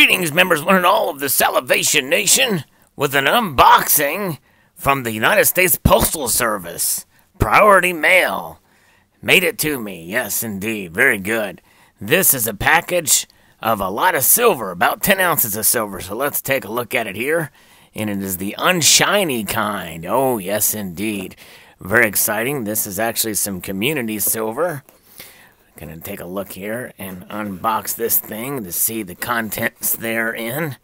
Greetings, members one and all of the Salivation Nation, with an unboxing from the United States Postal Service. Priority mail. Made it to me, yes indeed, very good. This is a package of a lot of silver, about 10 ounces of silver, so let's take a look at it here. And it is the unshiny kind. Oh, yes indeed. Very exciting. This is actually some community silver. Gonna take a look here and unbox this thing to see the contents therein.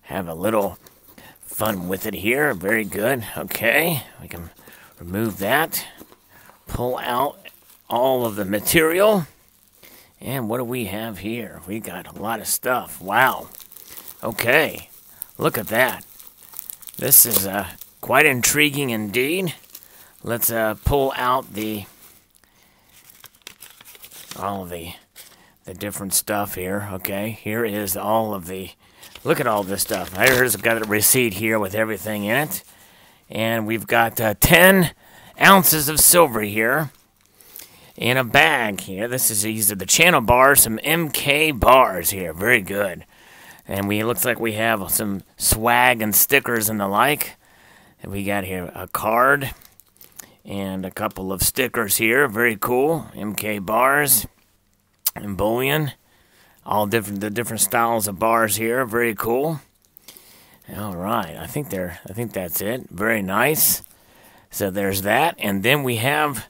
Have a little fun with it here. Very good. Okay, we can remove that. Pull out all of the material. And what do we have here? We got a lot of stuff. Wow. Okay, look at that. This is quite intriguing indeed. Let's pull out all the different stuff here. Okay, here is all of the, look at all this stuff. Here's got a receipt here with everything in it. And we've got 10 ounces of silver here in a bag here. These are the channel bars, some MK bars here. Very good. And it looks like we have some swag and stickers and the like. And we got here a card and a couple of stickers here. Very cool. MK bars and bullion. All the different styles of bars here. Very cool. All right. I think that's it. Very nice. So there's that. And then we have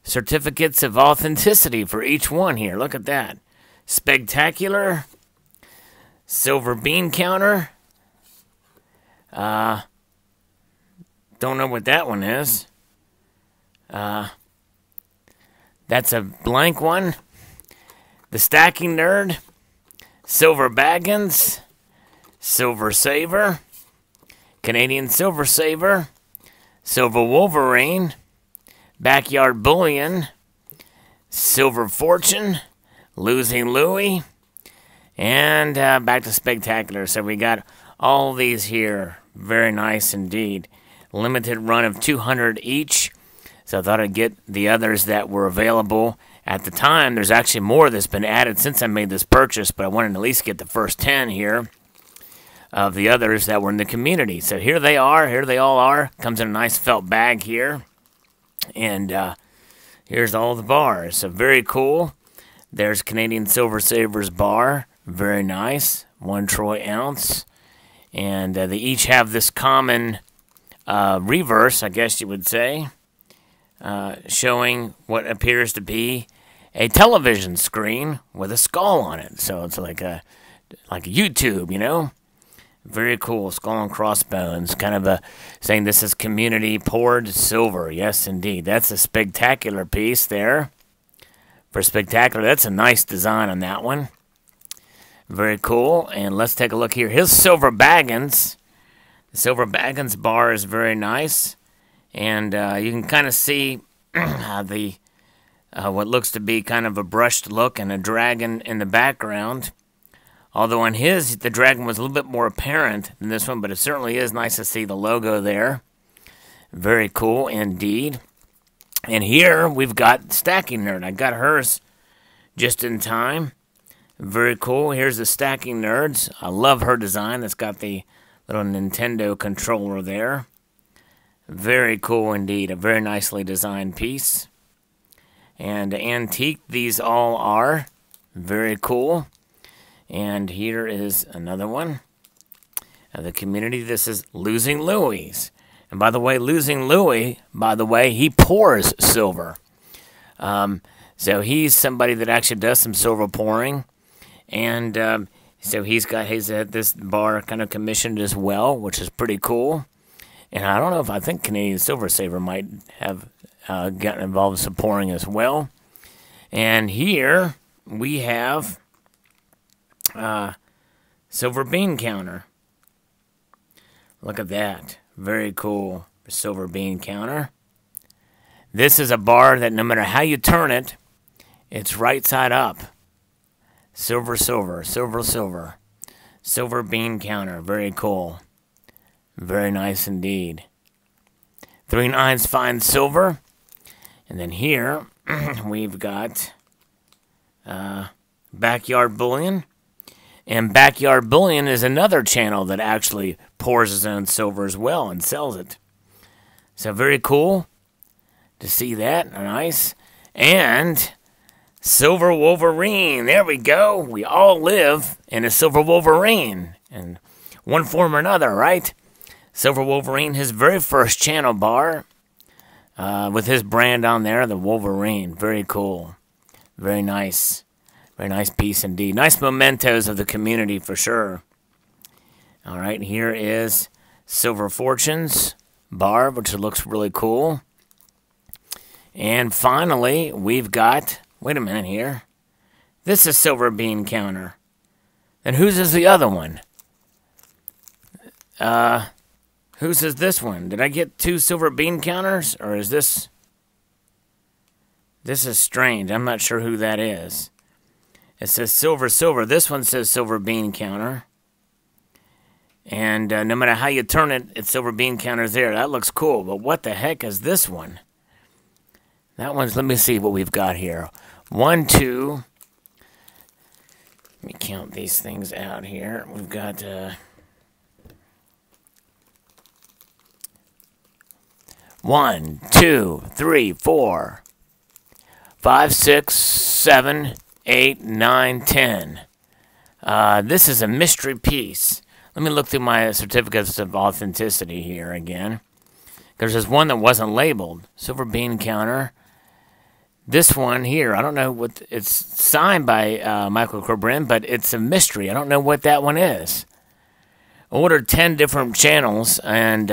certificates of authenticity for each one here. Look at that. Spectacular. Silver bean counter. Don't know what that one is. That's a blank one. The Stacking Nerd. Silver Baggins. Silver Saver. Canadian Silver Saver. Silver Wolverine. Backyard Bullion. Silver Fortune. Losing Louie. And back to Spectacular. So we got all these here. Very nice indeed. Limited run of 200 each. So I thought I'd get the others that were available at the time. There's actually more that's been added since I made this purchase, but I wanted to at least get the first 10 here of the others that were in the community. So here they are. Here they all are. Comes in a nice felt bag here. And here's all the bars. So very cool. There's Canadian Silver Savers bar. Very nice. 1 troy ounce. And they each have this common reverse, I guess you would say. Showing what appears to be a television screen with a skull on it. So it's like a YouTube, you know? Very cool. Skull and crossbones. Kind of saying this is community poured silver. Yes, indeed. That's a spectacular piece there. For Spectacular, that's a nice design on that one. Very cool. And let's take a look here. Here's Silver Baggins. The Silver Baggins bar is very nice. And you can kind of see what looks to be kind of a brushed look and a dragon in the background. Although on his, the dragon was a little bit more apparent than this one, but it certainly is nice to see the logo there. Very cool indeed. And here we've got Stacking Nerd. I got hers just in time. Very cool. Here's the Stacking Nerds. I love her design. It's got the little Nintendo controller there. Very cool indeed. A very nicely designed piece. And antique these all are. Very cool. And here is another one. The community, this is Losing Louie's. And by the way, Losing Louie, he pours silver. So he's somebody that actually does some silver pouring. And so he's got this bar kind of commissioned as well, which is pretty cool. And I don't know if I think Canadian Silver Saver might have gotten involved with some pouring as well. And here we have Silver Bean Counter. Look at that. Very cool Silver Bean Counter. This is a bar that no matter how you turn it, it's right side up. Silver, silver, silver, silver. Silver Bean Counter. Very cool. Very nice indeed. 3 9s fine silver. And then here we've got Backyard Bullion. And Backyard Bullion is another channel that actually pours his own silver as well and sells it. So very cool to see that. Nice. And Silver Wolverine. There we go. We all live in a Silver Wolverine in one form or another, right? Silver Wolverine, his very first channel bar with his brand on there, the Wolverine. Very cool. Very nice. Very nice piece indeed. Nice mementos of the community for sure. All right, here is Silver Fortunes bar, which looks really cool. And finally, we've got, wait a minute here. This is Silver Bean Counter. And whose is the other one? Whose is this one? Did I get 2 Silver Bean Counters? Or is this... This is strange. I'm not sure who that is. It says Silver. This one says Silver Bean Counter. And no matter how you turn it, it's Silver Bean Counters there. That looks cool. But what the heck is this one? That one's, let me see what we've got here. 1, 2. Let me count these things out here. We've got 1, 2, 3, 4, 5, 6, 7, 8, 9, 10. This is a mystery piece. Let me look through my certificates of authenticity here again. There's one that wasn't labeled. Silver Bean Counter. This one here, I don't know what, it's signed by Michael Corbin, but it's a mystery. I don't know what that one is. I ordered 10 different channels, and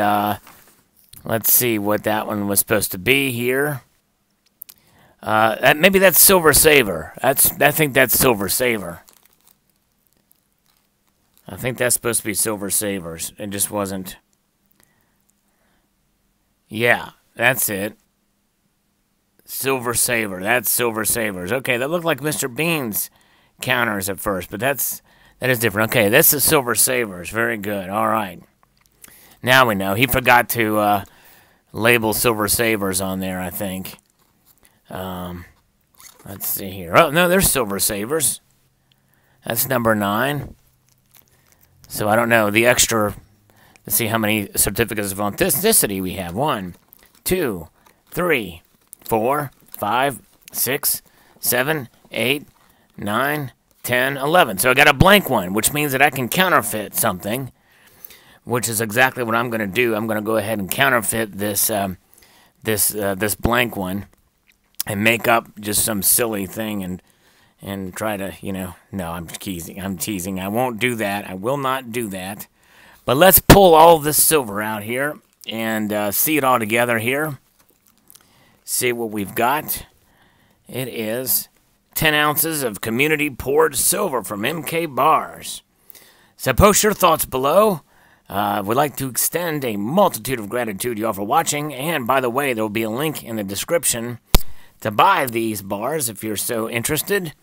let's see what that one was supposed to be here. Maybe that's Silver Saver. I think that's Silver Saver. I think that's supposed to be Silver Savers. It just wasn't. Yeah, that's it. Silver Saver. That's Silver Savers. Okay, that looked like Mr. Bean's counters at first, but that is different. Okay, this is Silver Savers. Very good. All right. Now we know. He forgot to label Silver Savers on there, I think. Let's see here. Oh, no, there's Silver Savers. That's number 9. So I don't know. The extra, let's see how many certificates of authenticity we have. 1, 2, 3, 4, 5, 6, 7, 8, 9, 10, 11. So I got a blank one, which means that I can counterfeit something, which is exactly what I'm going to do. I'm going to go ahead and counterfeit this this blank one and make up just some silly thing and try to, no, I'm teasing. I won't do that. I will not do that. But let's pull all this silver out here and see it all together here. See what we've got. It is 10 ounces of community poured silver from MK Barz. So post your thoughts below. We'd like to extend a multitude of gratitude to you all for watching. And by the way, there will be a link in the description to buy these bars if you're so interested.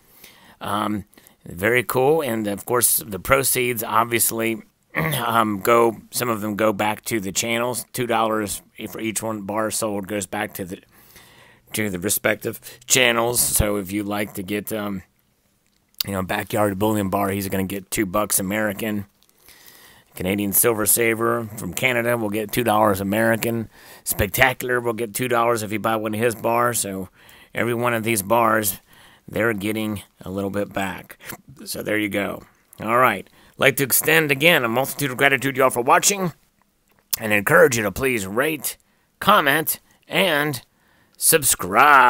Very cool. And of course, the proceeds obviously some of them go back to the channels. $2 for each one bar sold goes back to the respective channels. So if you'd like to get Backyard Bullion bar, he's going to get $2 American. Canadian Silver Saver from Canada will get $2 American. Spectacular will get $2 if you buy one of his bars. So every one of these bars, they're getting a little bit back. So there you go. All right. Like to extend again a multitude of gratitude to y'all for watching, and encourage you to please rate, comment, and subscribe.